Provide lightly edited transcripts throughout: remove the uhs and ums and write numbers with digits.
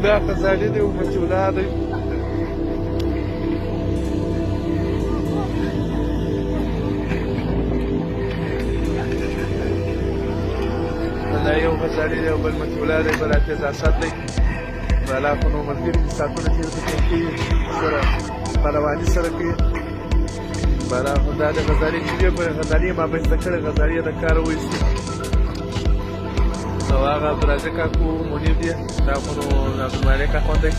دا خزانې دی مچولا دی دا یو خزانې دی او بل مچولا دی بل حافظ اسد دی بالا خو نو ملګري ساعتونه تېر کوي سره پهلواني سره کوي بالا خو دا د غزالې چې دی په غزالې ما به زده کړې غزالې د کاره وایستې او هغه عبدالرازق کاکو منیر دی دا خو نو عبدالمالک اخوند دی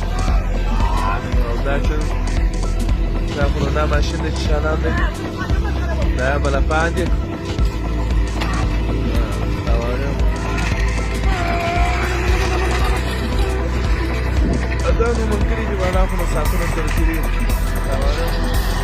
او دا چې دا خو نو دا ماشین دی چې شانان دی دا بلپان دی دا نو ملګري دي بالا خو نو ساعتونه سره تېرېږي